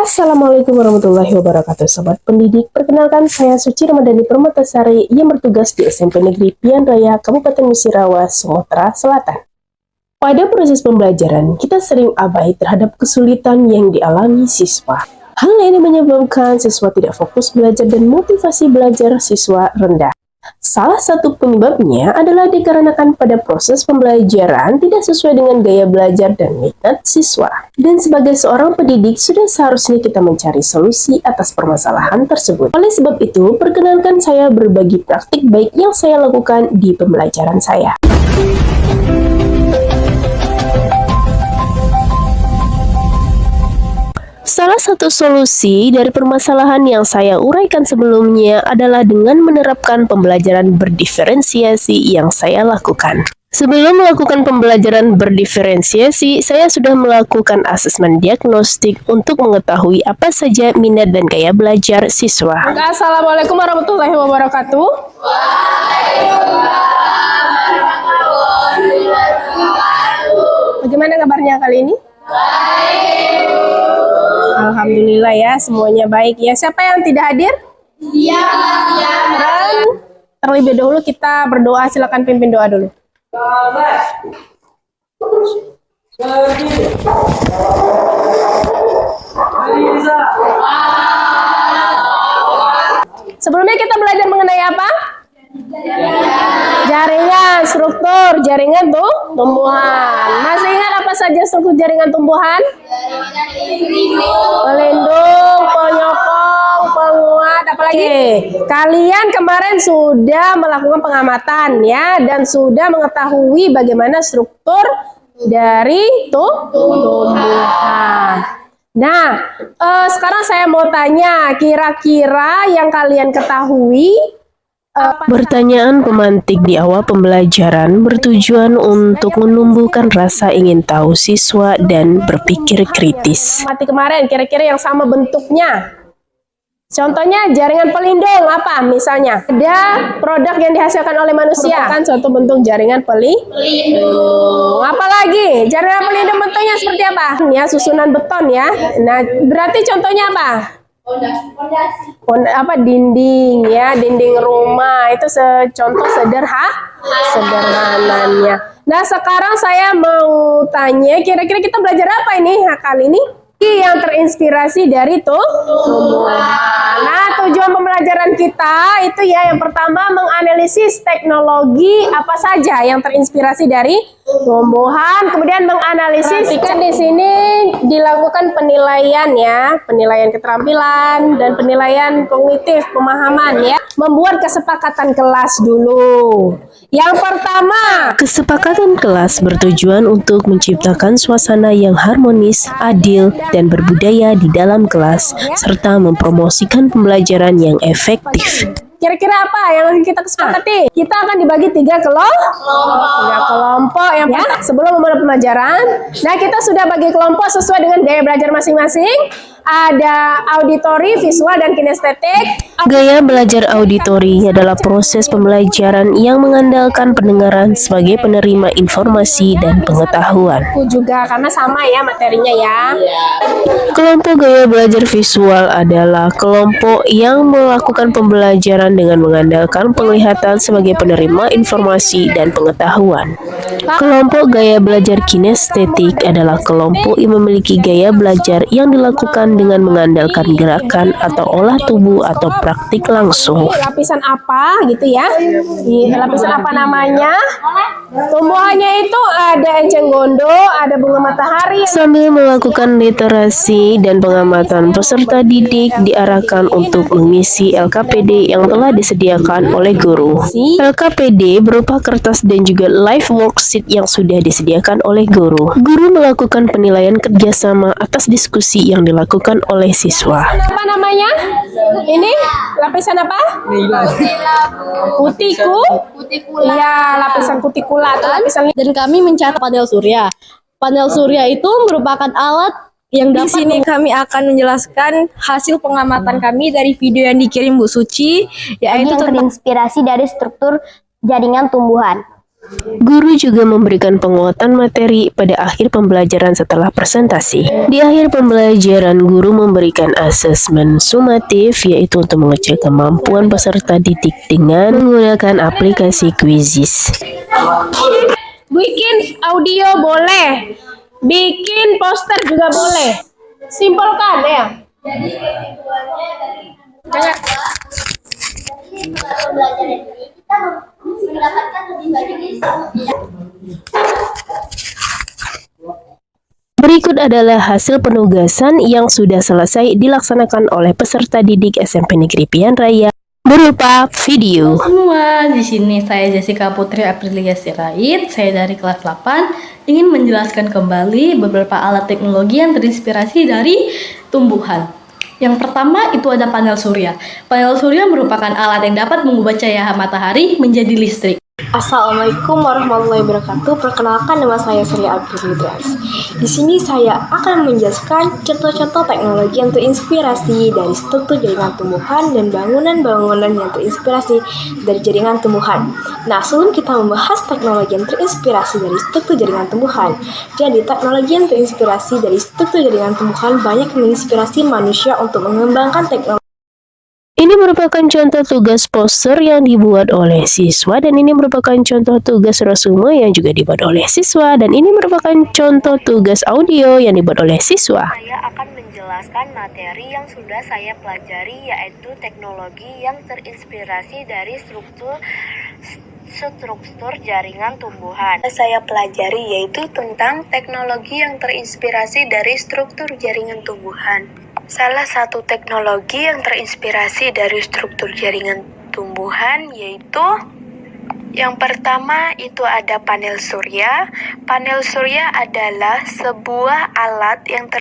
Assalamualaikum warahmatullahi wabarakatuh, Sobat Pendidik. Perkenalkan, saya Suci Ramadhani Permatasari yang bertugas di SMP Negeri Pian Raya, Kabupaten Musirawas, Sumatera Selatan. Pada proses pembelajaran, kita sering abai terhadap kesulitan yang dialami siswa. Hal ini menyebabkan siswa tidak fokus belajar dan motivasi belajar siswa rendah. Salah satu penyebabnya adalah dikarenakan pada proses pembelajaran tidak sesuai dengan gaya belajar dan minat siswa. Dan sebagai seorang pendidik, sudah seharusnya kita mencari solusi atas permasalahan tersebut. Oleh sebab itu, perkenankan saya berbagi praktik baik yang saya lakukan di pembelajaran saya. Salah satu solusi dari permasalahan yang saya uraikan sebelumnya adalah dengan menerapkan pembelajaran berdiferensiasi yang saya lakukan. Sebelum melakukan pembelajaran berdiferensiasi, saya sudah melakukan asesmen diagnostik untuk mengetahui apa saja minat dan gaya belajar siswa. Assalamualaikum warahmatullahi wabarakatuh. Bagaimana kabarnya kali ini? Alhamdulillah ya, semuanya baik ya. Siapa yang tidak hadir? Iya. Dan terlebih dahulu kita berdoa, silakan pimpin doa dulu. Sebelumnya kita belajar mengenai apa? Jaringan, struktur jaringan tumbuhan. Masih ingat apa saja struktur jaringan tumbuhan? Pelindung, penyokong, penguat, apalagi? Kalian kemarin sudah melakukan pengamatan ya, dan sudah mengetahui bagaimana struktur dari tumbuhan. Nah, sekarang saya mau tanya, kira-kira yang kalian ketahui, pertanyaan pemantik di awal pembelajaran bertujuan untuk menumbuhkan rasa ingin tahu siswa dan berpikir kritis. Mati kemarin, kira-kira yang sama bentuknya. Contohnya jaringan pelindung apa misalnya? Ada produk yang dihasilkan oleh manusia, kan suatu bentuk jaringan pelindung. Apalagi jaringan pelindung bentuknya seperti apa? Ya, susunan beton ya. Nah, berarti contohnya apa? Dinding ya, dinding rumah itu contoh sederhananya. Nah, sekarang saya mau tanya, kira-kira kita belajar apa ini kali ini? Yang terinspirasi dari tumbuhan. Nah, tujuan pembelajaran kita itu ya, yang pertama menganalisis teknologi apa saja yang terinspirasi dari tumbuhan, kemudian menganalisis. Kan di sini dilakukan penilaian ya, penilaian keterampilan dan penilaian kognitif pemahaman ya. Membuat kesepakatan kelas dulu. Yang pertama, kesepakatan kelas bertujuan untuk menciptakan suasana yang harmonis, adil, dan berbudaya di dalam kelas, serta mempromosikan pembelajaran yang efektif. Kira-kira apa yang kita kesepakati? Kita akan dibagi tiga kelompok yang ya, sebelum memulai pembelajaran. Nah, kita sudah bagi kelompok sesuai dengan gaya belajar masing-masing. Ada auditori, visual, dan kinestetik. Gaya belajar auditori adalah proses pembelajaran yang mengandalkan pendengaran sebagai penerima informasi dan pengetahuan. Juga karena sama ya materinya ya. Kelompok gaya belajar visual adalah kelompok yang melakukan pembelajaran dengan mengandalkan penglihatan sebagai penerima informasi dan pengetahuan. Kelompok gaya belajar kinestetik adalah kelompok yang memiliki gaya belajar yang dilakukan dengan mengandalkan gerakan atau olah tubuh atau praktik langsung. Lapisan apa gitu ya? Lapisan apa namanya? Tumbuhannya itu ada enceng gondok, ada bunga matahari. Sambil melakukan literasi dan pengamatan, peserta didik diarahkan untuk mengisi LKPD yang telah disediakan oleh guru. LKPD berupa kertas dan juga live worksheet yang sudah disediakan oleh guru. Guru melakukan penilaian kerjasama atas diskusi yang dilakukan oleh siswa. Apa namanya? Ini lapisan apa? Kutikula. Ya, lapisan kutikula. Dan kami mencatat panel surya. Panel surya itu merupakan alat yang dapat. Di sini kami akan menjelaskan hasil pengamatan kami dari video yang dikirim Bu Suci, yaitu yang terinspirasi dari struktur jaringan tumbuhan. Guru juga memberikan penguatan materi pada akhir pembelajaran setelah presentasi. Di akhir pembelajaran, guru memberikan asesmen sumatif, yaitu untuk mengecek kemampuan peserta didik dengan menggunakan aplikasi Quizzes. Bikin audio boleh, bikin poster juga boleh. Simpel kan ya? Berikut adalah hasil penugasan yang sudah selesai dilaksanakan oleh peserta didik SMP Negeri Pian Raya berupa video. Semua, di sini saya Jessica Putri Aprilia Sirait, saya dari kelas 8, ingin menjelaskan kembali beberapa alat teknologi yang terinspirasi dari tumbuhan. Yang pertama itu ada panel surya. Panel surya merupakan alat yang dapat mengubah cahaya matahari menjadi listrik. Assalamualaikum warahmatullahi wabarakatuh. Perkenalkan, nama saya Surya Abdulidras. Di sini saya akan menjelaskan contoh-contoh teknologi yang terinspirasi dari struktur jaringan tumbuhan dan bangunan-bangunan yang terinspirasi dari jaringan tumbuhan. Nah, sebelum kita membahas teknologi yang terinspirasi dari struktur jaringan tumbuhan, jadi teknologi yang terinspirasi dari struktur jaringan tumbuhan banyak menginspirasi manusia untuk mengembangkan teknologi. Ini merupakan contoh tugas poster yang dibuat oleh siswa, dan ini merupakan contoh tugas resume yang juga dibuat oleh siswa, dan ini merupakan contoh tugas audio yang dibuat oleh siswa. Saya akan menjelaskan materi yang sudah saya pelajari, yaitu teknologi yang terinspirasi dari struktur jaringan tumbuhan. Saya pelajari yaitu tentang teknologi yang terinspirasi dari struktur jaringan tumbuhan. Salah satu teknologi yang terinspirasi dari struktur jaringan tumbuhan yaitu yang pertama itu ada panel surya. Panel surya adalah sebuah alat yang